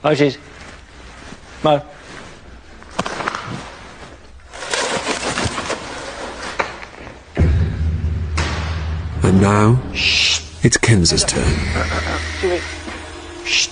Oh, jeez. Mo. And now, it's Kenz's turn. Shh.